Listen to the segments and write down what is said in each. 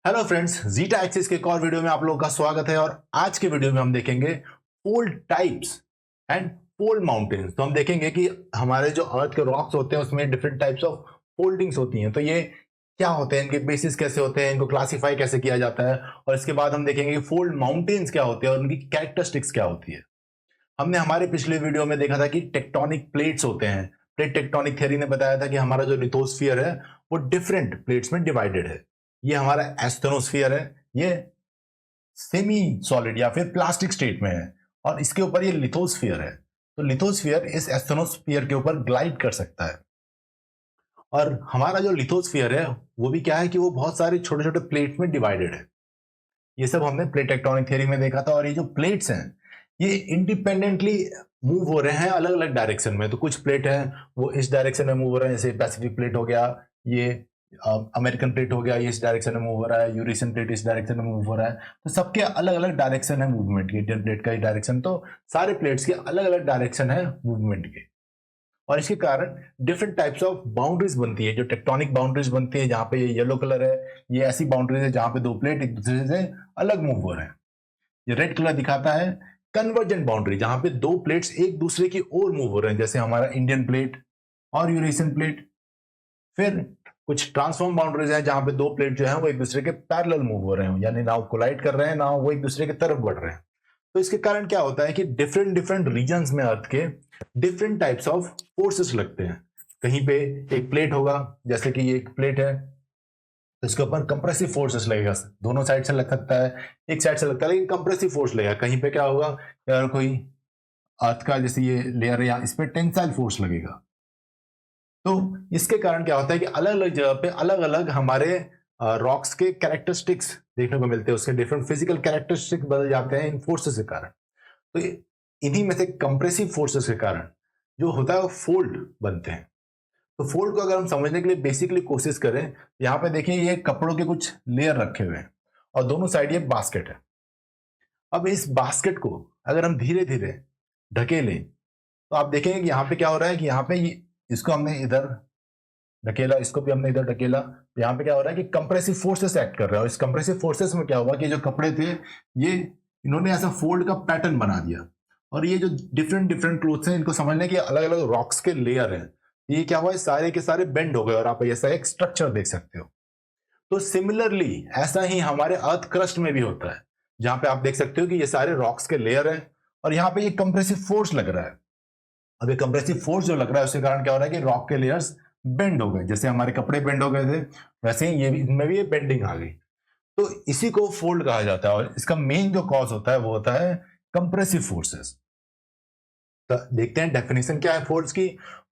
Hello friends, zeta axis के एक और वीडियो में आप लोगों का स्वागत है। और आज के वीडियो में हम देखेंगे fold types and fold mountains. तो हम देखेंगे कि हमारे जो अर्थ के रॉक्स होते हैं उसमें डिफरेंट टाइप्स ऑफ फोल्डिंग्स होती हैं। तो ये क्या होते हैं, इनके बेसिस कैसे होते हैं, इनको क्लासिफाई कैसे किया जाता है, और इसके बाद हम देखेंगे कि फोल्ड माउंटेन्स क्या होते हैं और उनकी कैरेक्टरिस्टिक्स क्या होती है। हमने हमारे पिछले वीडियो में देखा था कि टेक्टोनिक प्लेट्स होते हैं। प्लेट टेक्टोनिक थ्योरी ने बताया था कि हमारा जो लिथोस्फीयर है वो डिफरेंट प्लेट्स में डिवाइडेड है। ये हमारा एस्थेनोस्फीयर है, ये सेमी सॉलिड या फिर प्लास्टिक स्टेट में है, और इसके ऊपर ये लिथोस्फीयर है। तो लिथोस्फीयर इस एस्थेनोस्फीयर के ऊपर ग्लाइड कर सकता है। और हमारा जो लिथोस्फीयर है वो भी क्या है कि वो बहुत सारे छोटे छोटे प्लेट्स में डिवाइडेड है। ये सब हमने प्लेट टेक्टोनिक थ्योरी में देखा था। और ये जो प्लेट्स हैं ये इंडिपेंडेंटली मूव हो रहे हैं अलग अलग डायरेक्शन में। तो कुछ प्लेट है वो इस डायरेक्शन में मूव हो रहे हैं, जैसे पैसिफिक प्लेट हो गया, ये अमेरिकन प्लेट हो गया, ये इस डायरेक्शन में मूव हो रहा है, यूरेशियन प्लेट इस डायरेक्शन में मूव हो रहा है। तो सबके अलग अलग डायरेक्शन है मूवमेंट के। इंडियन प्लेट का ही डायरेक्शन, तो सारे प्लेट्स के अलग अलग डायरेक्शन है मूवमेंट के। और इसके कारण डिफरेंट टाइप्स ऑफ बाउंड्रीज बनती है। जो टेक्टोनिक बाउंड्रीज बनती है, जहां पे ये येलो कलर है, ये ऐसी बाउंड्रीज है जहां पे दो प्लेट एक दूसरे से अलग मूव हो रहे हैं। ये रेड कलर दिखाता है कन्वर्जेंट बाउंड्री, जहां पे दो प्लेट्स एक दूसरे की ओर मूव हो रहे हैं, जैसे हमारा इंडियन प्लेट और यूरेशियन प्लेट। फिर कुछ ट्रांसफॉर्म बाउंड्रीज हैं जहां पे दो प्लेट जो है वो एक दूसरे के पैरेलल मूव हो रहे हो, यानी ना कोलाइड कर रहे हैं ना वो एक दूसरे की तरफ बढ़ रहे हैं। तो इसके कारण क्या होता है कि डिफरेंट डिफरेंट रीजन्स में अर्थ के डिफरेंट टाइप्स ऑफ फोर्सेस लगते हैं। कहीं पे एक प्लेट होगा, जैसे कि ये एक प्लेट है, तो इसके ऊपर कंप्रेसिव फोर्सेस लगेगा। दोनों साइड से लग सकता है, एक साइड से लगता है, लेकिन कंप्रेसिव फोर्स लगेगा। कहीं पे क्या होगा, यार कोई अर्थ का जैसे ये लेयर है, इस पे टेंसाइल फोर्स लगेगा। तो इसके कारण क्या होता है कि अलग अलग जगह पे अलग अलग हमारे रॉक्स के कैरेक्टरिस्टिक्स देखने को मिलते हैं। उसके डिफरेंट फिजिकल कैरेक्टरिस्टिक्स बदल जाते हैं इन फोर्सेस के कारण। तो इन्हीं में से कंप्रेसिव फोर्सेस के कारण जो होता है वो फोल्ड बनते हैं। तो फोल्ड को अगर हम समझने के लिए बेसिकली कोशिश करें, यहाँ पे देखिए ये कपड़ों के कुछ लेयर रखे हुए हैं और दोनों साइड ये बास्केट है। अब इस बास्केट को अगर हम धीरे धीरे ढकेलें तो आप देखेंगे कि यहाँ पे क्या हो रहा है कि यहाँ पे इसको हमने इधर ढकेला, इसको भी हमने इधर ढकेला, तो यहाँ पे क्या हो रहा है कि कंप्रेसिव फोर्सेस एक्ट कर रहा है। और इस कंप्रेसिव फोर्सेस में क्या हुआ कि जो कपड़े थे ये इन्होंने ऐसा फोल्ड का पैटर्न बना दिया। और ये जो डिफरेंट डिफरेंट क्लोथ्स हैं, इनको समझने के अलग अलग रॉक्स के लेयर हैं, ये क्या हुआ है सारे के सारे बेंड हो गए और आप ऐसा एक स्ट्रक्चर देख सकते हो। तो सिमिलरली ऐसा ही हमारे अर्थ क्रस्ट में भी होता है, जहां पे आप देख सकते हो कि ये सारे रॉक्स के लेयर हैं और यहाँ पे ये कंप्रेसिव फोर्स लग रहा है। अब ये कंप्रेसिव फोर्स जो लग रहा है उसके कारण क्या हो रहा है कि रॉक के लेयर्स बेंड हो गए। जैसे हमारे कपड़े बेंड हो गए थे, वैसे ही ये भी, इनमें भी ये बेंडिंग आ गई। तो इसी को फोल्ड कहा जाता है। और इसका मेन जो कॉज होता है वो होता है कंप्रेसिव फोर्सेस। तो देखते हैं डेफिनेशन क्या है फोर्स की।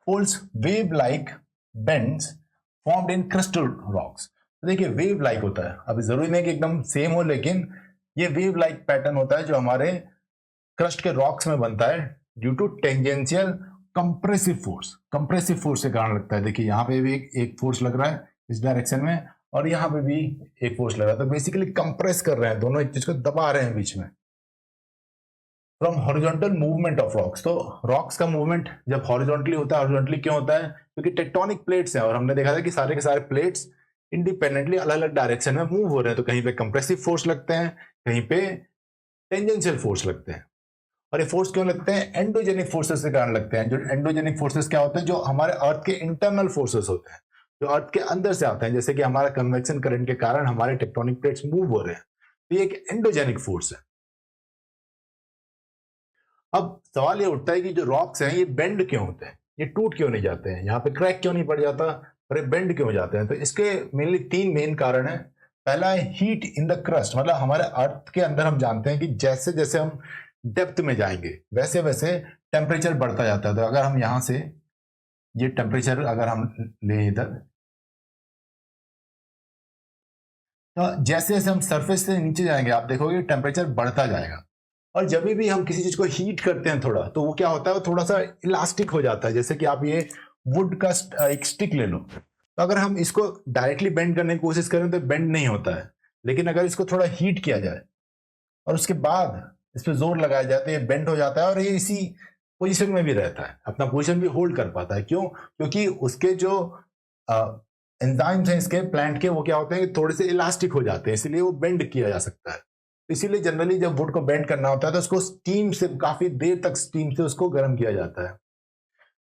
Force wave like bends formed in crystal rocks. तो देखिए वेव लाइक होता है, अभी जरूरी नहीं कि एकदम सेम हो, लेकिन ये वेव लाइक पैटर्न होता है जो हमारे क्रस्ट के रॉक्स में बनता है due to tangential compressive force. Compressive force के कारण लगता है। देखिए यहाँ पे भी एक फोर्स लग रहा है इस डायरेक्शन में, और यहाँ पे भी एक फोर्स लग रहा है। तो बेसिकली कंप्रेस कर रहे हैं, दोनों एक चीज को दबा रहे हैं बीच में। From horizontal movement of rocks. तो रॉक्स का मूवमेंट जब हॉरिजॉन्टली होता है, हॉरिजॉन्टली क्यों होता है, क्योंकि टेक्टोनिक प्लेट्स हैं और हमने देखा था कि सारे के सारे प्लेट्स इंडिपेंडेंटली अलग अलग डायरेक्शन में मूव हो रहे हैं। तो कहीं पे कंप्रेसिव फोर्स लगते हैं, कहीं पे टेंजेंशियल फोर्स लगते हैं। और ये फोर्स क्यों लगते हैं, एंडोजेनिक फोर्सेस के कारण लगते हैं। जो एंडोजेनिक फोर्सेस क्या होते हैं, जो हमारे अर्थ के इंटरनल फोर्सेस होते हैं, जो अर्थ के अंदर से आते हैं। जैसे कि हमारा कन्वेक्शन करंट के कारण हमारे टेक्टोनिक प्लेट्स मूव हो रहे हैं, तो ये एक एंडोजेनिक फोर्स है। अब सवाल ये उठता है कि जो रॉक्स हैं ये बेंड क्यों होते हैं, ये टूट क्यों नहीं जाते हैं, यहाँ पे क्रैक क्यों नहीं पड़ जाता और ये बेंड क्यों हो जाते हैं। तो इसके मेनली तीन मेन कारण है। पहला है हीट इन द क्रस्ट। मतलब हमारे अर्थ के अंदर हम जानते हैं कि जैसे जैसे हम डेप्थ में जाएंगे वैसे वैसे टेम्परेचर बढ़ता जाता है। तो अगर हम यहां से ये टेम्परेचर अगर हम ले इधर, तो जैसे जैसे हम सरफेस से नीचे जाएंगे आप देखोगे टेम्परेचर बढ़ता जाएगा। और जब भी हम किसी चीज को हीट करते हैं थोड़ा, तो वो क्या होता है, वो थोड़ा सा इलास्टिक हो जाता है। जैसे कि आप ये वुड का एक स्टिक ले लो, तो अगर हम इसको डायरेक्टली बेंड करने की कोशिश करें तो बेंड नहीं होता है। लेकिन अगर इसको थोड़ा हीट किया जाए और उसके बाद इस पर जोर लगाया जाए तो ये बेंड हो जाता है और ये इसी पोजीशन में भी रहता है, अपना पोजीशन भी होल्ड कर पाता है। क्यों, क्योंकि उसके जो एंजाइम्स हैं इसके प्लांट के, वो क्या होते हैं कि थोड़े से इलास्टिक हो जाते हैं, इसीलिए वो बेंड किया जा सकता है। इसीलिए जनरली जब वुड को बेंड करना होता है तो उसको स्टीम से, काफी देर तक स्टीम से उसको गर्म किया जाता है।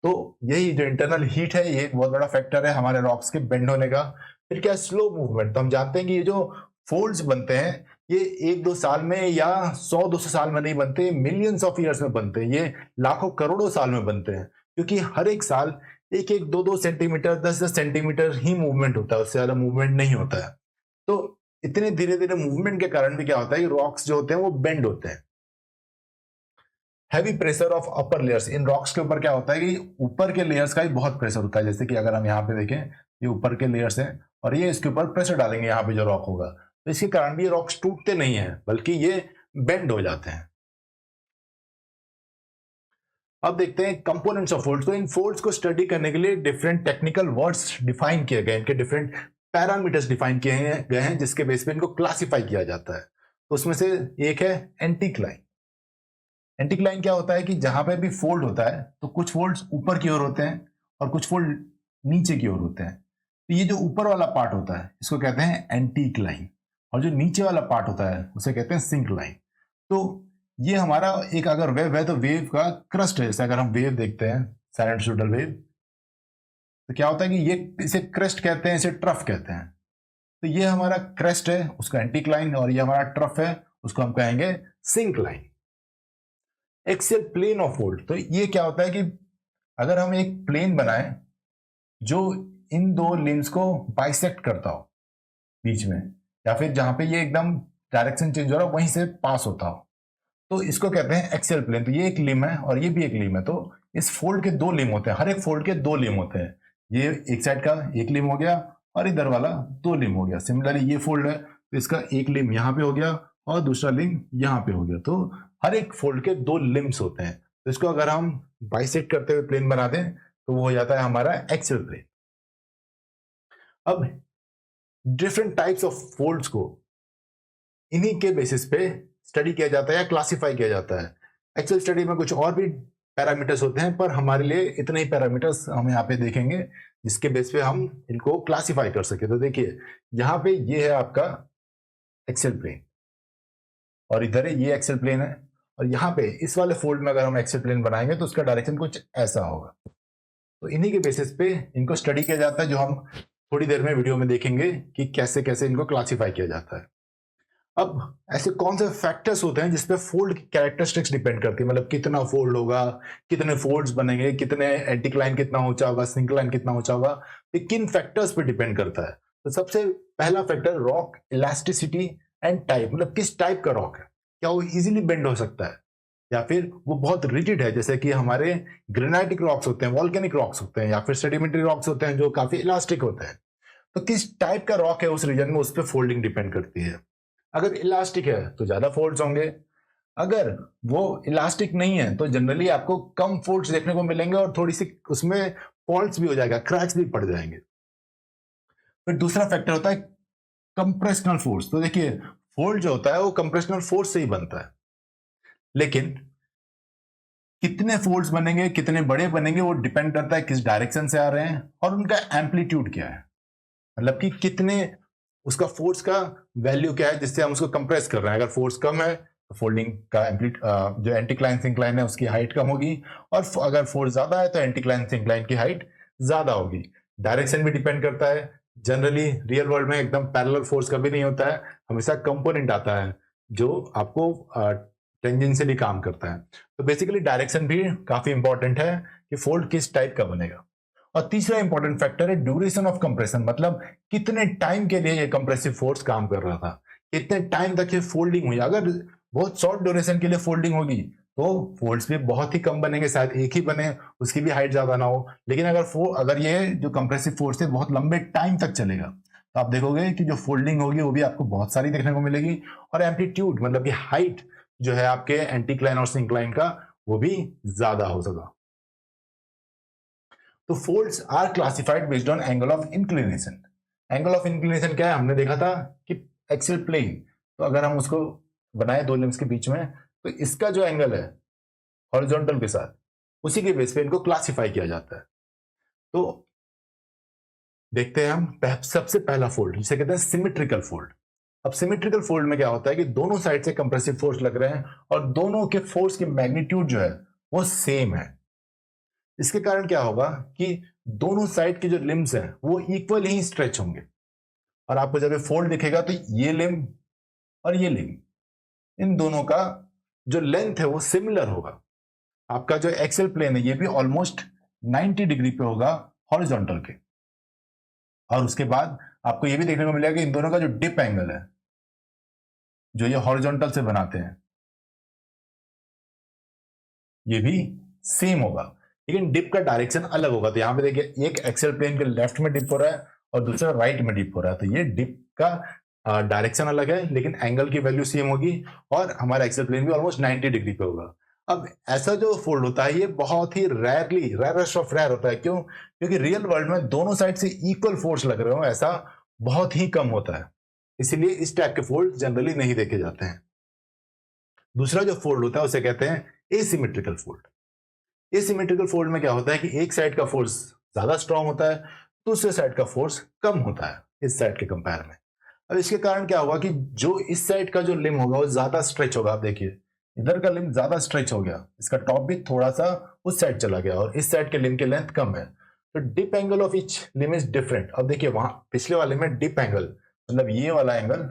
तो यही जो इंटरनल हीट है, ये एक बहुत बड़ा फैक्टर है हमारे रॉक्स के बेंड होने का। फिर क्या, स्लो मूवमेंट। तो हम जानते हैं कि ये जो फोल्ड्स बनते हैं ये 1-2 साल में या 100-200 साल में नहीं बनते, मिलियंस ऑफ ईयर्स में बनते हैं, ये लाखों करोड़ों साल में बनते हैं। क्योंकि हर एक साल 1-1, 2-2 सेंटीमीटर, 10-10 सेंटीमीटर ही मूवमेंट होता है, उससे ज्यादा मूवमेंट नहीं होता है। तो इतने धीरे धीरे मूवमेंट के कारण भी क्या होता है कि रॉक्स जो होते हैं वो बेंड होते हैं। Heavy pressure of upper layers, in rocks के ऊपर क्या होता है कि ऊपर के लेयर्स का ही बहुत प्रेशर होता है। जैसे कि अगर हम यहाँ पे देखें, ये ऊपर के लेयर्स हैं और ये इसके ऊपर प्रेशर डालेंगे यहाँ पे जो रॉक होगा, तो इसके कारण भी ये रॉक्स टूटते नहीं है, बल्कि ये बेंड हो जाते हैं। अब देखते हैं कंपोनेंट्स ऑफ फोल्ड्स। तो इन फोल्ड्स को स्टडी करने के लिए डिफरेंट टेक्निकल वर्ड्स डिफाइन किए गए, इनके डिफरेंट पैरामीटर्स डिफाइन किए गए हैं, जिसके बेस पे इनको क्लासिफाई किया जाता है। तो उसमें से एक है एंटीक्लाइन। एंटीक्लाइन क्या होता है कि जहां पे भी फोल्ड होता है तो कुछ फोल्ड्स ऊपर की ओर होते हैं और कुछ फोल्ड नीचे की ओर होते हैं। तो ये जो ऊपर वाला पार्ट होता है इसको कहते हैं एंटीक्लाइन, और जो नीचे वाला पार्ट होता है उसे कहते हैं सिंक्लाइन। तो ये हमारा एक अगर वेव है तो वेव का क्रस्ट है। जैसे अगर हम वेव देखते हैं, साइनसोइडल वेव, तो क्या होता है कि ये, इसे क्रस्ट कहते हैं, इसे ट्रफ कहते हैं। तो ये हमारा क्रस्ट है, उसका एंटीक्लाइन, और ये हमारा ट्रफ है, उसको हम कहेंगे syncline. Axial plane of fold, तो ये क्या होता है कि अगर हम एक प्लेन बनाएं जो इन दो लिम्स को बाइसेक्ट करता हो बीच में, या फिर जहां पे ये एकदम डायरेक्शन चेंज हो रहा है वहीं से पास होता हो, तो इसको कहते हैं एक्सियल प्लेन। तो ये एक लिम है और ये भी एक लिम है। तो इस फोल्ड के दो लिम होते हैं, हर एक फोल्ड के दो लिम होते हैं। ये एक साइड का एक लिम हो गया और इधर वाला दो लिम हो गया। सिमिलरली ये फोल्ड है तो इसका एक लिम यहाँ पे हो गया और दूसरा लिम यहाँ पे हो गया। तो हर एक फोल्ड के दो लिम्स होते हैं। तो इसको अगर हम बाइसेक्ट करते हुए प्लेन बना दें तो वो हो जाता है हमारा एक्सियल प्लेन। अब डिफरेंट टाइप्स ऑफ फोल्ड्स को इन्हीं के बेसिस पे स्टडी किया जाता है या क्लासिफाई किया जाता है। एक्चुअल स्टडी में कुछ और भी पैरामीटर्स होते हैं, पर हमारे लिए इतने ही पैरामीटर्स हम यहाँ पे देखेंगे जिसके बेस पे हम इनको क्लासिफाई कर सके। तो देखिए यहाँ पे ये है आपका एक्सेल प्लेन और इधर ये एक्सेल प्लेन है, और यहाँ पे इस वाले फोल्ड में अगर हम एक्सेल प्लेन बनाएंगे तो उसका डायरेक्शन कुछ ऐसा होगा। तो इन्हीं के बेसिस पे इनको स्टडी किया जाता है, जो हम थोड़ी देर में वीडियो में देखेंगे कि कैसे कैसे इनको क्लासिफाई किया जाता है। अब ऐसे कौन से फैक्टर्स होते हैं जिसपे फोल्ड की कैरेक्टरिस्टिक्स डिपेंड करती है, मतलब कितना फोल्ड होगा, कितने फोल्ड्स बनेंगे, कितने एंटीक्लाइन कितना ऊंचा होगा, सिंक्लाइन कितना ऊंचा होगा, ये किन फैक्टर्स पे डिपेंड करता है। तो सबसे पहला factor rock elasticity and type, मतलब किस टाइप का रॉक है, क्या वो इजीली बेंड हो सकता है या फिर वो बहुत रिजिड है, जैसे कि हमारे ग्रेनाइटिक रॉक्स होते हैं, वॉल्केनिक रॉक्स होते हैं, या फिर सेडिमेंट्री रॉक्स होते हैं जो काफी इलास्टिक होते हैं। तो किस टाइप का रॉक है उस रीजन में, उस पर फोल्डिंग डिपेंड करती है। अगर इलास्टिक है तो ज्यादा फोल्ड्स होंगे, अगर वो इलास्टिक नहीं है तो जनरली आपको कम फोल्ड्स देखने को मिलेंगे और थोड़ी सी उसमें फॉल्ट्स भी हो जाएगा, क्रैक्स भी पड़ जाएंगे। फिर दूसरा फैक्टर होता है कंप्रेशनल फोर्स। तो देखिए फोल्ड जो होता है वो कंप्रेशनल फोर्स से ही बनता है, लेकिन कितने फोल्ड्स बनेंगे, कितने बड़े बनेंगे, वो डिपेंड करता है किस डायरेक्शन से आ रहे हैं और उनका एम्पलीट्यूड क्या है, मतलब कि कितने उसका फोर्स का वैल्यू क्या है जिससे हम उसको कंप्रेस कर रहे हैं। अगर फोर्स कम है तो फोल्डिंग का जो एंटीक्लाइन सिंक्लाइन है उसकी हाइट कम होगी, और अगर फोर्स ज्यादा है तो एंटीक्लाइन सिंक्लाइन की हाइट ज्यादा होगी। डायरेक्शन भी डिपेंड करता है। जनरली रियल वर्ल्ड में एकदम पैरेलल फोर्स कभी नहीं होता है, हमेशा कंपोनेंट आता है जो आपको टेंजेंशियली काम करता है। तो बेसिकली डायरेक्शन भी काफी इंपॉर्टेंट है कि फोल्ड किस टाइप का बनेगा। और तीसरा इंपॉर्टेंट फैक्टर है ड्यूरेशन ऑफ कंप्रेशन, मतलब कितने टाइम के लिए ये कंप्रेसिव फोर्स काम कर रहा था, कितने टाइम तक ये फोल्डिंग हुई। अगर बहुत शॉर्ट ड्यूरेशन के लिए फोल्डिंग होगी तो फोल्ड्स भी बहुत ही कम बनेंगे, शायद एक ही बने, उसकी भी हाइट ज्यादा ना हो। लेकिन अगर ये जो कंप्रेसिव फोर्स है बहुत लंबे टाइम तक चलेगा तो आप देखोगे कि जो फोल्डिंग होगी वो भी आपको बहुत सारी देखने को मिलेगी, और एम्पलीट्यूड मतलब कि हाइट जो है आपके एंटीक्लाइन और सिंक्लाइन का वो भी ज्यादा हो सका। तो folds are classified based on angle of inclination. Angle of inclination क्या है, हमने देखा था कि एक्सियल प्लेन, तो अगर हम उसको बनाए दो लिम्स के बीच में तो इसका जो एंगल है हॉरिजॉन्टल के साथ, उसी के बेस पे इनको क्लासिफाई किया जाता है। तो देखते हैं हम सबसे पहला फोल्ड जिसे कहते हैं सिमेट्रिकल फोल्ड। अब सिमेट्रिकल फोल्ड में क्या होता है कि दोनों साइड से कंप्रेसिव फोर्स लग रहे हैं और दोनों के फोर्स की मैग्नीट्यूड जो है वो सेम है। इसके कारण क्या होगा कि दोनों साइड के जो लिम्स हैं वो इक्वल ही स्ट्रेच होंगे और आपको जब ये फोल्ड दिखेगा तो ये लिम्ब और ये लिम्ब इन दोनों का जो लेंथ है वो सिमिलर होगा। आपका जो एक्सेल प्लेन है ये भी ऑलमोस्ट 90 डिग्री पे होगा हॉरिजॉन्टल के। और उसके बाद आपको ये भी देखने को मिलेगा कि इन दोनों का जो डिप एंगल है जो ये हॉरिजॉन्टल से बनाते हैं ये भी सेम होगा, लेकिन डिप का डायरेक्शन अलग होगा। तो यहां पे देखिए एक एक्सेल प्लेन के लेफ्ट में डिप हो रहा है और दूसरा राइट में डिप हो रहा है, तो ये डिप का डायरेक्शन अलग है लेकिन एंगल की वैल्यू सेम होगी और हमारा एक्सेल प्लेन भी ऑलमोस्ट 90 डिग्री पे होगा। अब ऐसा जो फोल्ड होता है ये बहुत ही रेयरेस्ट ऑफ रेयर होता है। क्यों? क्योंकि रियल वर्ल्ड में दोनों साइड से इक्वल फोर्स लग रहे हो ऐसा बहुत ही कम होता है, इसीलिए इस टाइप के फोल्ड जनरली नहीं देखे जाते हैं। दूसरा जो फोल्ड होता है उसे कहते हैं एसिमेट्रिकल फोल्ड। एसिमेट्रिकल फोल्ड में क्या होता है कि एक साइड का फोर्स ज्यादा स्ट्रांग होता है, दूसरे साइड का फोर्स कम होता है इस साइड के कंपेयर में। अब इसके कारण क्या होगा कि जो इस साइड का जो लिम्ब होगा वो ज्यादा स्ट्रेच होगा। आप देखिए इधर का लिम्ब ज्यादा स्ट्रेच हो गया, इसका टॉप भी थोड़ा सा उस साइड चला गया और इस साइड के लिम्ब की लेंथ कम है, तो dip angle of each limb is different. अब देखिए वहां पिछले वाले में डिप एंगल मतलब ये वाला एंगल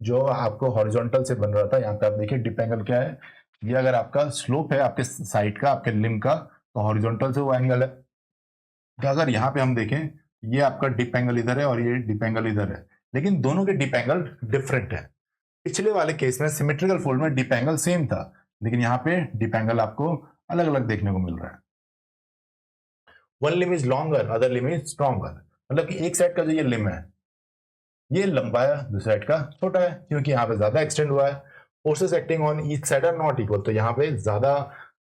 जो आपको हॉरिजॉन्टल से बन रहा था, यहाँ पे आप देखिए डिप एंगल क्या है। ये अगर आपका स्लोप है आपके साइड का आपके लिम्ब का तो हॉरिजॉन्टल से वो एंगल है। तो अगर यहाँ पे हम देखें ये आपका डिप एंगल इधर है और ये डिप एंगल इधर है, लेकिन दोनों के डिप एंगल डिफरेंट है। पिछले वाले केस में सिमेट्रिकल फोल्ड में डिप एंगल सेम था, लेकिन यहाँ पे डिप एंगल आपको अलग अलग देखने को मिल रहा है। One limb is longer other limb is stronger, मतलब कि एक साइड का जो ये लिम है ये लंबा है, दूसरी साइड का छोटा है, क्योंकि यहाँ पे ज्यादा एक्सटेंड हुआ है। Forces acting on each side are not equal, तो यहाँ पे ज्यादा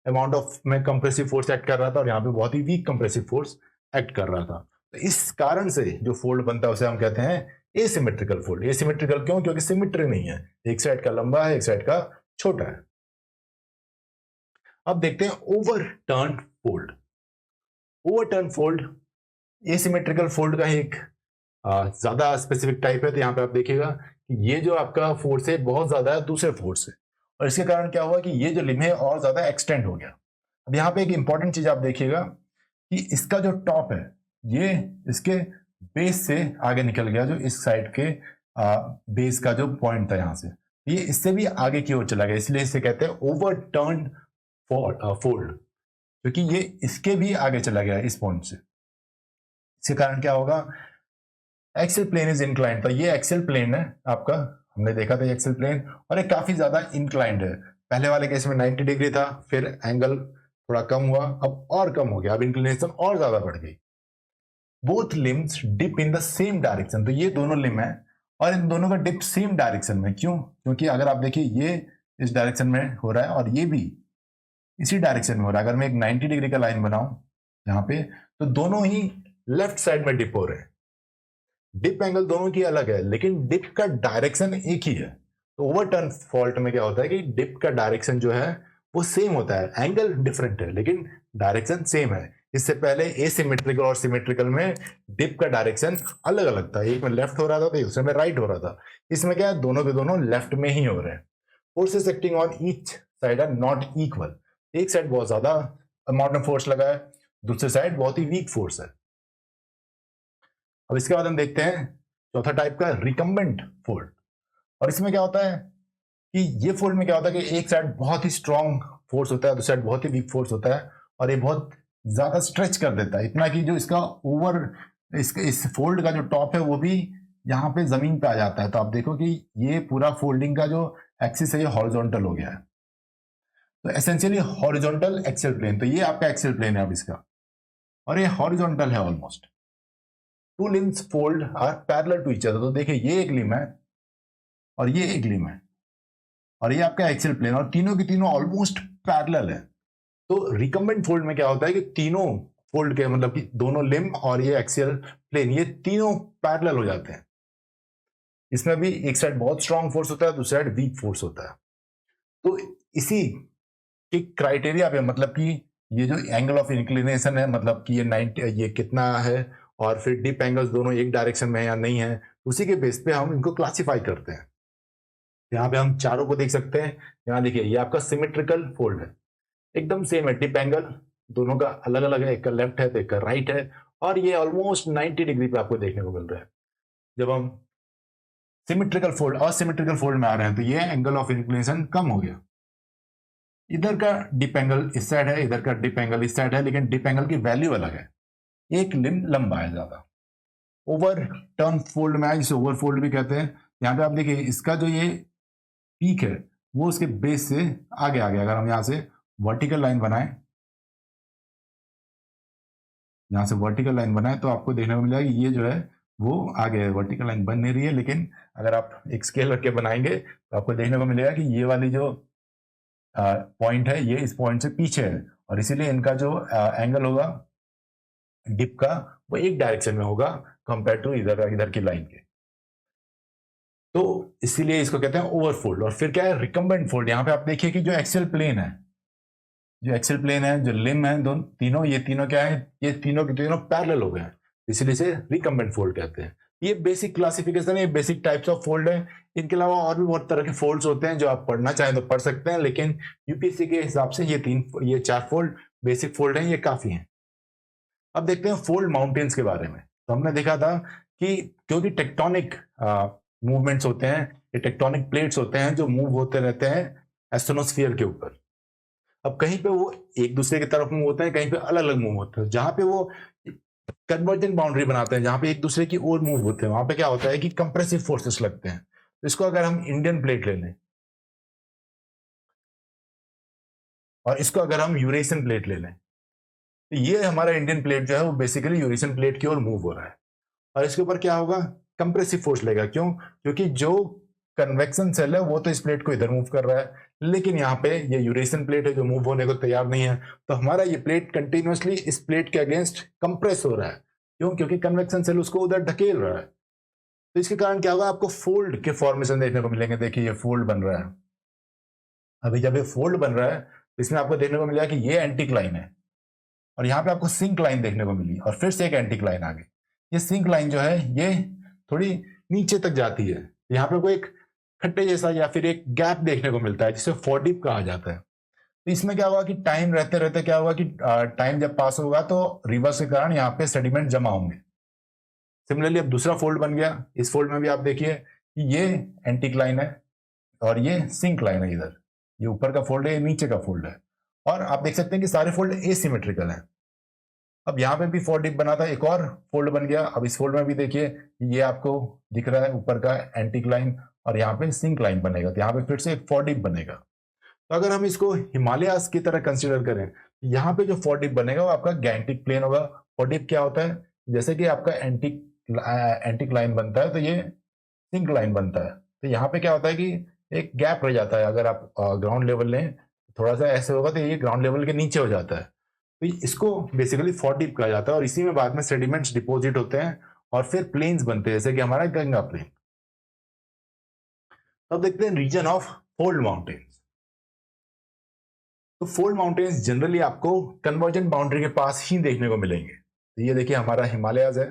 अमाउंट ऑफ में कंप्रेसिव फोर्स एक्ट कर रहा था और यहाँ पे बहुत ही वीक कंप्रेसिव फोर्स एक्ट कर रहा था। तो इस कारण से जो फोल्ड बनता है उसे हम कहते हैं एसिमेट्रिकल फोल्ड। एसिमेट्रिकल क्यों? क्योंकि सिमेट्री नहीं है, एक साइड का लंबा है एक साइड का छोटा है। अब देखते हैं overturn fold. Overturn fold asymmetrical fold का एक ज्यादा स्पेसिफिक टाइप है। तो यहाँ पे आप देखिएगा कि ये जो आपका फोर्स है बहुत ज्यादा है दूसरे फोर्स से, और इसके कारण क्या हुआ कि ये जो लिम्ब है और ज्यादा एक्सटेंड हो गया। अब यहाँ पे एक इंपॉर्टेंट चीज आप देखिएगा कि इसका जो टॉप है ये इसके बेस से आगे निकल गया, जो इस साइड के बेस का जो पॉइंट था यहाँ से ये इससे भी आगे की ओर चला गया, इसलिए इसे कहते हैं ओवरटर्न फोल्ड, क्योंकि ये इसके भी आगे चला गया इस पॉइंट से। इसके कारण क्या होगा, एक्सेल प्लेन इज इंक्लाइंड। तो ये एक्सेल प्लेन है आपका, हमने देखा था एक्सेल प्लेन, और ये काफी ज्यादा इंक्लाइंड है। पहले वाले केस में 90 डिग्री था, फिर एंगल थोड़ा कम हुआ, अब और कम हो गया, अब इंक्लिनेशन और ज्यादा बढ़ गई। Both limbs dip in the same direction, तो ये दोनों लिम है और इन दोनों का डिप सेम डायरेक्शन में। क्यों? क्योंकि अगर आप देखिए ये इस डायरेक्शन में हो रहा है और ये भी इसी डायरेक्शन में हो रहा है। अगर मैं एक 90 डिग्री का लाइन बनाऊं यहाँ पे, तो दोनों ही लेफ्ट साइड में डिप हो रहे हैं। डिप एंगल दोनों की अलग है लेकिन डिप का डायरेक्शन एक ही है। तो ओवरटर्न फॉल्ट में क्या होता है कि डिप का डायरेक्शन जो है वो सेम होता है, एंगल डिफरेंट है लेकिन डायरेक्शन सेम है। इससे पहले एसिमेट्रिकल और सिमेट्रिकल में डिप का डायरेक्शन अलग अलग था, एक में लेफ्ट हो रहा था तो दूसरे में राइट हो रहा था। इसमें क्या है, दोनों के दोनों लेफ्ट में ही हो रहे हैं। Forces acting on each side are not equal, एक साइड बहुत ज्यादा अमाउंट में फोर्स लगा है, दूसरी साइड बहुत ही वीक फोर्स है। अब इसके बाद हम देखते हैं चौथा टाइप का रिकम्बेंट फोल्ड। और इसमें क्या होता है कि ये फोल्ड में क्या होता है कि एक साइड बहुत ही स्ट्रॉन्ग फोर्स होता है, दूसरी साइड बहुत ही वीक फोर्स होता है, और ये बहुत ज्यादा स्ट्रेच कर देता है, इतना कि जो इसका इस फोल्ड का जो टॉप है वो भी यहाँ पे जमीन पे आ जाता है। तो आप देखो कि ये पूरा फोल्डिंग का जो एक्सिस है ये हॉरिजॉन्टल हो गया है। तो एसेंशियली हॉरिजॉन्टल एक्सेल प्लेन, तो ये आपका एक्सेल प्लेन है अब इसका, और ये हॉरिजॉन्टल है almost. Two limbs fold are parallel to each other, तो देखिए ये एक लिम है और ये एक लिम है और ये आपका एक्सेल प्लेन, और तीनों की तीनों ऑलमोस्ट पैरेलल है। तो रिकम्बेंट फोल्ड में क्या होता है कि तीनों फोल्ड के मतलब कि दोनों लिम और ये एक्सेल प्लेन ये तीनों पैरेलल हो जाते हैं। इसमें भी एक साइड बहुत स्ट्रॉन्ग फोर्स होता है, दूसरी साइड वीक फोर्स होता है। तो इसी के क्राइटेरिया पे मतलब कि ये जो एंगल ऑफ इंक्लिनेशन है, मतलब कि ये 90 ये कितना है और फिर डिप एंगल्स दोनों एक डायरेक्शन में है या नहीं है, उसी के बेस पे हम इनको क्लासिफाई करते हैं। यहाँ पे हम चारों को देख सकते हैं। यहाँ देखिए ये आपका सिमेट्रिकल फोल्ड है, एकदम सेम है, डिप एंगल दोनों का अलग अलग है, एक का लेफ्ट है तो एक का राइट है, और ये ऑलमोस्ट 90 डिग्री पे आपको देखने को मिल रहा है। जब हम सिमेट्रिकल फोल्ड असिमेट्रिकल फोल्ड में आ रहे हैं तो ये एंगल ऑफ इंक्लिनेशन कम हो गया। इधर का डिप एंगल इस साइड है, इधर का डिप एंगल इस साइड है, लेकिन डिप एंगल की वैल्यू अलग है, एक लिम्ब लंबा है ज्यादा। ओवर टर्न फोल्ड में है, जिसे ओवर फोल्ड भी कहते हैं। यहाँ पे आप देखिए इसका जो ये पीक है वो उसके बेस से आगे आ गया। अगर हम यहाँ से वर्टिकल लाइन बनाएं, यहाँ से वर्टिकल लाइन बनाएं तो आपको देखने को मिलेगा कि ये जो है वो आगे वर्टिकल लाइन बन नहीं रही है, लेकिन अगर आप एक स्केल रख के बनाएंगे तो आपको देखने को मिलेगा कि ये वाली जो पॉइंट है ये इस पॉइंट से पीछे है, और इसीलिए इनका जो एंगल होगा डिप का वो एक डायरेक्शन में होगा कंपेयर टू इधर की लाइन के। तो इसीलिए इसको कहते हैं ओवरफोल्ड। और फिर क्या है रिकम्बेंट फोल्ड। यहाँ पे आप देखिए कि जो एक्सियल प्लेन है, जो लिम्ब है, दोनों तीनों ये तीनों क्या है, ये तीनों के तीनों पैरेलल हो गए हैं, इसलिए इसे रिकम्बेंट फोल्ड कहते हैं। ये बेसिक क्लासिफिकेशन है, ये बेसिक टाइप्स ऑफ फोल्ड है। इनके अलावा और भी बहुत तरह के फोल्ड्स होते हैं जो आप पढ़ना चाहें तो पढ़ सकते हैं, लेकिन यूपीएससी के हिसाब से ये चार फोल्ड बेसिक फोल्ड हैं, ये काफी हैं। अब देखते हैं फोल्ड माउंटेन्स के बारे में। तो हमने देखा था कि क्योंकि टेक्टोनिक मूवमेंट्स होते हैं, ये टेक्टोनिक प्लेट्स होते हैं जो मूव होते रहते हैं एस्ट्रोनोस्फियर के ऊपर। अब कहीं पे वो एक दूसरे की तरफ मूव होते हैं, कहीं पे अलग अलग मूव होते हैं। जहां पे वो कन्वर्जेंट बाउंड्री बनाते हैं, जहां पे एक दूसरे की ओर मूव होते हैं, वहां पे क्या होता है कि कंप्रेसिव फोर्सेस लगते हैं। तो इसको अगर हम इंडियन प्लेट ले लें और इसको अगर हम यूरेशियन प्लेट ले लें, तो ये हमारा इंडियन प्लेट जो है वो बेसिकली यूरेशियन प्लेट की ओर मूव हो रहा है, और इसके ऊपर क्या होगा कंप्रेसिव फोर्स लेगा। क्यों? क्योंकि जो कन्वेक्शन सेल है वो तो इस प्लेट को इधर मूव कर रहा है, लेकिन यहाँ पे ये यूरेशियन प्लेट है जो मूव होने को तैयार नहीं है, तो हमारा ये प्लेट कंटिन्यूअसली इस प्लेट के अगेंस्ट कंप्रेस हो रहा है। क्यों? क्योंकि कन्वेक्शन सेल उसको उधर ढकेल रहा है। तो इसके कारण क्या होगा, आपको फोल्ड के फॉर्मेशन देखने को मिलेंगे। देखिए ये फोल्ड बन रहा है। अभी जब ये फोल्ड बन रहा है तो इसमें आपको देखने को मिलेगा कि ये एंटिक लाइन है, और यहाँ पे आपको सिंक लाइन देखने को मिली, और फिर से एक एंटिक लाइन आ गई। ये सिंक लाइन जो है ये थोड़ी नीचे तक जाती है, यहाँ पे कोई एक खट्टे जैसा या फिर एक गैप देखने को मिलता है जिसे फोरडिप कहा जाता है। तो इसमें क्या होगा कि टाइम रहते रहते क्या होगा कि टाइम जब पास होगा तो रिवर्स के कारण यहाँ पे सेडिमेंट जमा होंगे। सिमिलरली अब दूसरा फोल्ड बन गया। इस फोल्ड में भी आप देखिए कि ये एंटिक लाइन है और ये सिंक लाइन है। इधर ये ऊपर का फोल्ड है, ये नीचे का फोल्ड है, और आप देख सकते हैं कि सारे फोल्ड एसिमेट्रिकल हैं। अब यहाँ पे भी फोर डिप बना था, एक और फोल्ड बन गया। अब इस फोल्ड में भी देखिए ये आपको दिख रहा है ऊपर का एंटिक लाइन, और यहाँ पे सिंक लाइन बनेगा, तो यहाँ पे फिर से एक फोर डिप बनेगा। तो अगर हम इसको हिमालयास की तरह कंसिडर करें, यहाँ पे जो फोर डिप बनेगा वो आपका गैंटिक प्लेन होगा। फोर डिप क्या होता है, जैसे कि आपका एंटिक लाइन बनता है तो ये सिंक लाइन बनता है। तो यहाँ पे क्या होता है कि एक गैप रह जाता है। अगर आप ग्राउंड लेवल लें थोड़ा सा ऐसे होगा तो ये ग्राउंड लेवल के नीचे हो जाता है। तो इसको बेसिकली फोर डिप कहा जाता है, और इसी में बाद में सेडिमेंट्स डिपॉजिट होते हैं और फिर प्लेन्स बनते हैं, जैसे कि हमारा गंगा प्लेन। अब देखते हैं रीजन ऑफ फोल्ड माउंटेन्स। तो फोल्ड माउंटेन्स जनरली आपको कन्वर्जेंट बाउंड्री के पास ही देखने को मिलेंगे। तो ये देखिए हमारा हिमालयाज है,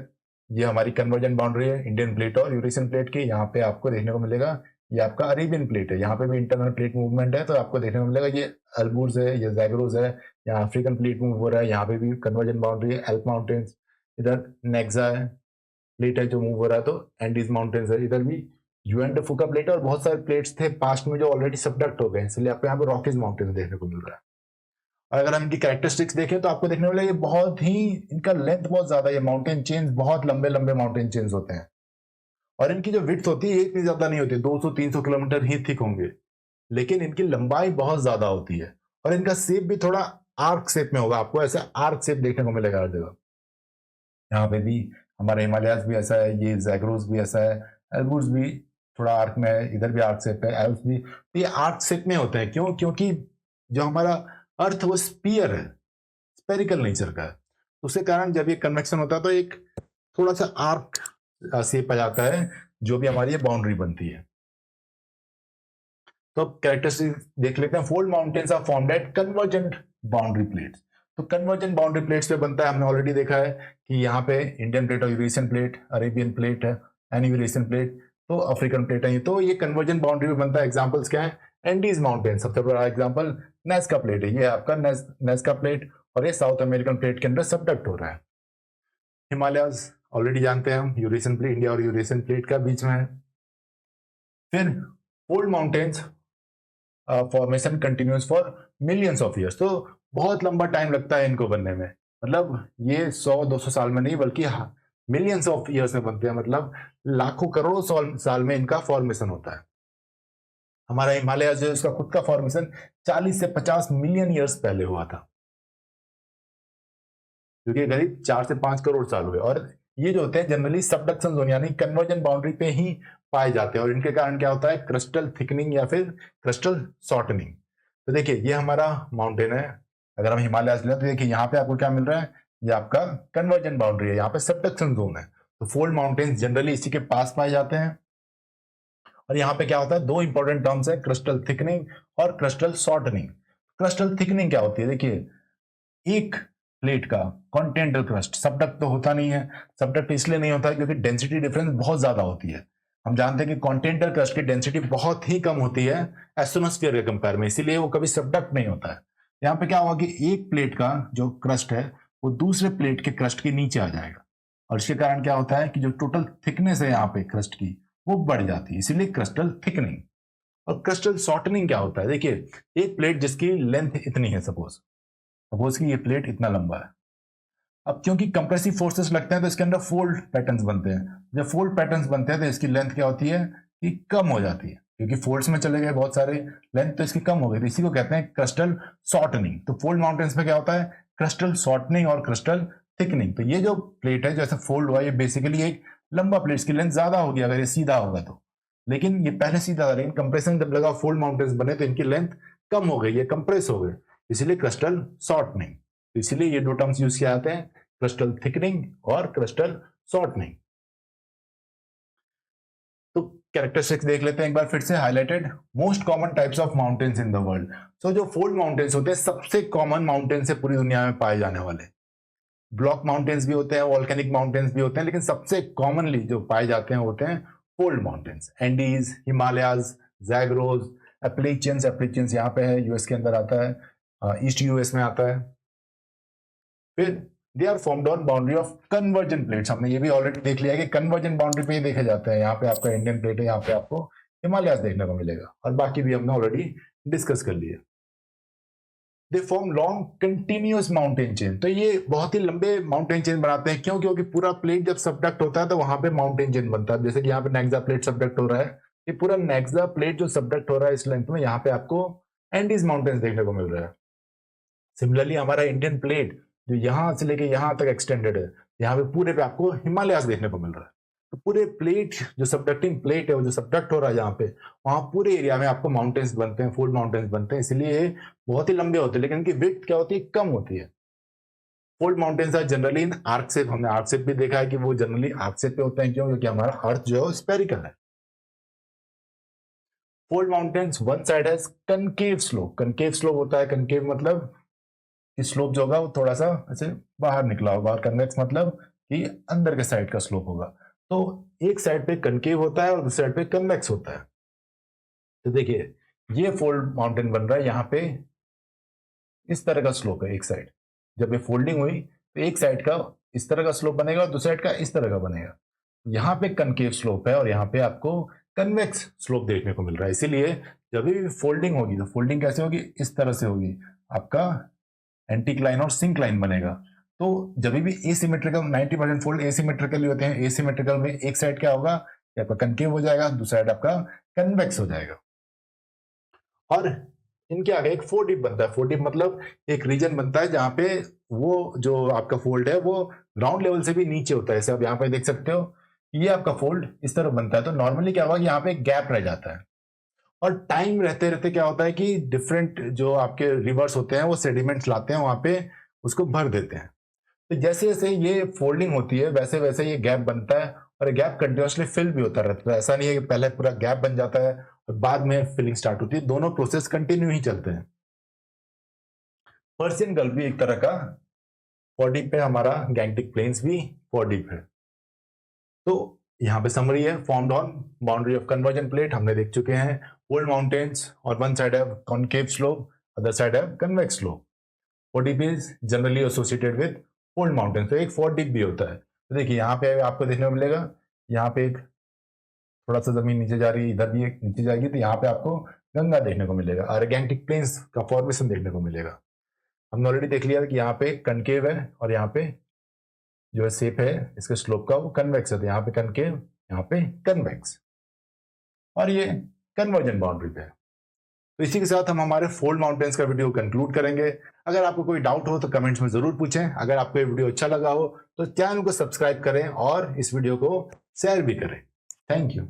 ये हमारी कन्वर्जेंट बाउंड्री है इंडियन प्लेट और यूरेशियन प्लेट की। यहाँ पे आपको देखने को मिलेगा ये आपका अरेबियन प्लेट है, यहाँ पे भी इंटरनल प्लेट मूवमेंट है, तो आपको देखने को मिलेगा ये अल्बुर्ज है, ये जैगरोस है, यहाँ अफ्रीकन प्लेट मूव हो रहा है, यहाँ पे भी कन्वर्जेंट बाउंड्री है एल्प माउंटेन्स, इधर नेक्सा है प्लेट है जो मूव हो रहा है, तो एंडीज माउंटेन्स है, इधर भी यूएन डे फुका प्लेट है, और बहुत सारे प्लेट्स थे पास्ट में जो ऑलरेडी सबडक्ट हो गए, इसलिए आपको यहाँ पे रॉकीज माउंटेन देखने को मिल रहा है। और अगर हम इनकी कैरेक्टरिस्टिक्स देखें तो आपको देखने को मिलेगा ये बहुत ही इनका लेंथ बहुत ज्यादा है, ये माउंटेन चेन्स बहुत लंबे लंबे माउंटेन चेन्स होते हैं, और इनकी जो विड्थ होती है इतनी ज्यादा नहीं होती, 200-300 किलोमीटर ही थिक होंगे, लेकिन इनकी लंबाई बहुत ज्यादा होती है, और इनका शेप भी थोड़ा आर्क शेप में होगा। आपको ऐसा आर्क शेप देखने को मिलेगा हर जगह। यहाँ पे भी हमारा हिमालयास भी ऐसा है, ये जैगरोस भी ऐसा है, एल्बुर्स भी थोड़ा आर्क में है, इधर भी आर्क शेप है, एल्प्स भी। तो ये आर्क शेप में होते हैं। क्यों? क्योंकि जो हमारा अर्थ वो स्पीयर है, स्पेरिकल नेचर का है, तो उसके कारण जब ये कन्वेक्शन होता है तो एक थोड़ा सा आर्क शेप आ जाता है, जो भी हमारी ये बाउंड्री बनती है। तो कैरेक्टरिस्टिक देख लेते हैं। Fold mountains are formed at convergent boundary plates. तो कन्वर्जन बाउंड्री प्लेट्स पे बनता है, हमने ऑलरेडी देखा है कि यहाँ पे इंडियन प्लेट और यूरेशियन प्लेट, अरेबियन प्लेट है एंड यूरेशियन प्लेट, तो अफ्रीकन प्लेट है। तो ये कन्वर्जन बाउंड्री पे बनता है। एग्जांपल्स क्या है? एंडीज माउंटेन सबसे बड़ा एग्जांपल नेस्का प्लेट है, ये आपका नेस्का प्लेट, और ये साउथ अमेरिकन प्लेट के अंदर सबडक्ट हो रहा है। हिमालयस ऑलरेडी जानते हैं हम, यूरेशियन प्लेट, इंडिया और यूरेशियन प्लेट का बीच में है। फिर fold mountains formation continuous for millions of years, तो बहुत लंबा टाइम लगता है इनको बनने में, मतलब ये 100-200 साल में नहीं बल्कि मिलियंस ऑफ ईयर्स में बनते हैं, मतलब लाखों करोड़ों साल में इनका फॉर्मेशन होता है। हमारा हिमालय जो है उसका खुद का फॉर्मेशन 40 से 50 मिलियन ईयर्स पहले हुआ था, क्योंकि करीब 4 से 5 करोड़ साल हुए। और ये जो होते हैं जनरली सबडक्शन जोन यानी कन्वर्जन बाउंड्री पे ही पाए जाते हैं, और इनके कारण क्या होता है? क्रिस्टल थिकनिंग या फिर क्रिस्टल शॉर्टनिंग। तो देखिए ये हमारा माउंटेन है, अगर हम हिमालय लें तो देखिए यहाँ पे आपको क्या मिल रहा है? ये आपका कन्वर्जन बाउंड्री है, यहाँ पे सबडक्शन जोन है। तो फोल्ड माउंटेन्स जनरली इसी के पास पाए जाते हैं। और यहाँ पे क्या होता है? दो इंपॉर्टेंट टर्म्स है, क्रिस्टल थिकनिंग और क्रिस्टल शॉर्टनिंग। क्रिस्टल थिकनिंग क्या होती है? देखिए एक प्लेट का कॉन्टिनेंटल क्रस्ट सबडक्ट तो होता नहीं है, सबडक्ट इसलिए नहीं होता है क्योंकि डेंसिटी डिफरेंस बहुत ज्यादा होती है। हम जानते हैं कि कॉन्टिनेंटल क्रस्ट की डेंसिटी बहुत ही कम होती है एस्ट्रोनोस्फीयर के कंपेयर में, इसीलिए वो कभी सबडक्ट नहीं होता है। यहाँ पे क्या होगा कि एक प्लेट का जो क्रस्ट है वो दूसरे प्लेट के क्रस्ट के नीचे आ जाएगा, और इसके कारण क्या होता है कि जो टोटल थिकनेस है यहाँ पे क्रस्ट की वो बढ़ जाती है, इसीलिए क्रिस्टल थिकनिंग। और क्रिस्टल शॉर्टनिंग क्या होता है? देखिए एक प्लेट जिसकी लेंथ इतनी है, सपोज कि ये प्लेट इतना लंबा है, अब क्योंकि कंप्रेसिव फोर्सेस लगते हैं तो इसके अंदर फोल्ड पैटर्न्स बनते हैं। जब फोल्ड पैटर्न्स बनते हैं तो इसकी लेंथ क्या होती है कि कम हो जाती है, क्योंकि फोल्ड्स में चले गए बहुत सारे, लेंथ तो इसकी कम हो गई, तो इसी को कहते हैं क्रिस्टल शॉर्टनिंग। तो फोल्ड माउंटेन्स में क्या होता है? क्रिस्टल शॉर्टनिंग और क्रिस्टल थिकनिंग। तो ये जो प्लेट है जैसे फोल्ड हुआ, ये बेसिकली एक लंबा प्लेट, इसकी लेंथ ज्यादा होगी अगर ये सीधा होगा तो, लेकिन ये पहले सीधा था, लेकिन कंप्रेशन जब लगा फोल्ड माउंटेन्स बने तो इनकी लेंथ कम हो गई, ये कंप्रेस हो गए, इसीलिए क्रिस्टल शॉर्टनिंग। तो इसीलिए ये दो टर्म्स यूज किए जाते हैं, क्रिस्टल थिकनिंग और क्रिस्टल शॉर्टनिंग। तो कैरेक्टरिस्टिक्स देख लेते हैं एक बार फिर से। Highlighted most common types of mountains in the world. So जो फोल्ड माउंटेन्स होते हैं सबसे कॉमन माउंटेन्स है पूरी दुनिया में पाए जाने वाले। ब्लॉक माउंटेन्स भी होते हैं, वॉल्केनिक माउंटेन्स भी होते हैं, लेकिन सबसे कॉमनली जो पाए जाते हैं होते हैं फोल्ड माउंटेन्स। एंडीज, हिमालयाज, जैगरोज, एप्लीचियंस, एप्लीचियंस यहाँ पे है, यूएस के अंदर आता है, ईस्ट यूएस में आता है। फिर they are formed on boundary of convergence plates, हमने ये भी ऑलरेडी देख लिया है कि कन्वर्जन बाउंड्री पे ही देखे जाते हैं। यहाँ पे आपका इंडियन प्लेट है, यहाँ पे आपको हिमालयास देखने को मिलेगा, और बाकी भी हमने ऑलरेडी डिस्कस कर लिया। They form long continuous mountain chain, तो ये बहुत ही लंबे माउंटेन चेन बनाते हैं। क्यों? क्योंकि पूरा प्लेट जब सबडक्ट होता है तो वहां पे माउंटेन चेन बनता है। जैसे कि यहाँ पे नेक्सा प्लेट सबडक्ट हो रहा है, ये पूरा नेक्सा प्लेट जो सबडक्ट हो रहा है इस लेंथ में, यहाँ पे आपको एंडीज माउंटेन्स देखने को मिल रहा है। सिमिलरली हमारा इंडियन प्लेट जो यहां से लेके यहां तक एक्सटेंडेड है, यहाँ पे पूरे पे आपको हिमालयास देखने को मिल रहा है। तो पूरे प्लेट जो सबडक्टिंग प्लेट है वो जो सबडक्ट हो रहा है यहाँ पे, वहां पूरे एरिया में आपको माउंटेन्स बनते हैं, फोल्ड माउंटेन्स बनते हैं, इसलिए बहुत ही लंबे होते हैं, लेकिन इनकी विड्थ क्या होती है? कम होती है। Fold mountains are generally in arc shape, हमने आर्क शेप भी देखा है कि वो जनरली आर्क शेप पे होते हैं। क्यों? क्योंकि हमारा अर्थ जो है स्पेरिकल है। फोल्ड माउंटेन्स वन साइड है कनकेव स्लोप, कनकेव स्लोप होता है, कनकेव मतलब स्लोप जो होगा वो थोड़ा सा ऐसे बाहर निकला होगा, और कन्वेक्स मतलब कि अंदर के साइड का स्लोप होगा। तो एक साइड पे कनकेव होता है और दूसरी साइड पे कन्वेक्स होता है। तो देखिए ये फोल्ड माउंटेन बन रहा है, यहाँ पे इस तरह का स्लोप है एक साइड, जब ये फोल्डिंग हुई तो एक साइड का इस तरह का स्लोप बनेगा और दूसरी साइड का इस तरह का बनेगा। यहाँ पे कनकेव स्लोप है और यहाँ पे आपको कन्वेक्स स्लोप देखने को मिल रहा है। इसीलिए जब भी फोल्डिंग होगी तो फोल्डिंग कैसे होगी? इस तरह से होगी, आपका एंटीक्लाइन और सिंक्लाइन बनेगा। तो जब भी एसिमेट्रिकल 90% फोल्ड एसिमेट्रिकल होते हैं, एसिमेट्रिकल में एक साइड क्या होगा? आपका कनकेव हो जाएगा, दूसरा साइड आपका कन्वेक्स हो जाएगा। और इनके आगे एक फोर डिप बनता है। फोर डिप मतलब एक रीजन बनता है जहां पे वो जो आपका फोल्ड है वो ग्राउंड लेवल से भी नीचे होता है। जैसे आप यहाँ पे देख सकते हो, ये आपका फोल्ड इस तरह बनता है। तो नॉर्मली क्या होगा, यहाँ पे एक गैप रह जाता है, और टाइम रहते रहते क्या होता है कि डिफरेंट जो आपके रिवर्स होते हैं वो सेडिमेंट्स लाते हैं, वहां पे उसको भर देते हैं। तो जैसे जैसे ये फोल्डिंग होती है वैसे वैसे ये गैप बनता है, और ये गैप कंटिन्यूसली फिल भी होता रहता है। ऐसा नहीं है कि पहले पूरा गैप बन जाता है और बाद में फिलिंग स्टार्ट होती है, दोनों प्रोसेस कंटिन्यू ही चलते हैं। पर्शियन गल्फ भी एक तरह का फॉर डीप है, हमारा गैंगटिक प्लेन्स भी फॉर डीप है। तो यहाँ पे समरी है, formed on boundary of conversion plate, हमने देख चुके हैं। ओल्ड माउंटेन्स और one side have concave slope, other side have convex slope. For deep is generally associated with old mountain, तो एक फॉर डीप भी होता है। तो देखिए यहाँ पे आपको देखने को मिलेगा, यहाँ पे एक थोड़ा सा जमीन नीचे जा रही है, इधर भी एक नीचे जाएगी, तो यहाँ पे आपको गंगा देखने को मिलेगा और गैंगटिक प्लेन्स का फॉर्मेशन देखने को मिलेगा। हमने ऑलरेडी देख लिया कि यहाँ पे कनकेव है और यहाँ पे जो है शेप है इसके स्लोप का वो कन्वेक्स है, तो यहाँ पे कनकेव, यहाँ पे कन्वेक्स, और ये कन्वर्जन बाउंड्री पे है। तो इसी के साथ हम हमारे फोल्ड माउंटेन्स का वीडियो कंक्लूड करेंगे। अगर आपको कोई डाउट हो तो कमेंट्स में जरूर पूछें। अगर आपको ये वीडियो अच्छा लगा हो तो चैनल को सब्सक्राइब करें और इस वीडियो को शेयर भी करें। Thank you.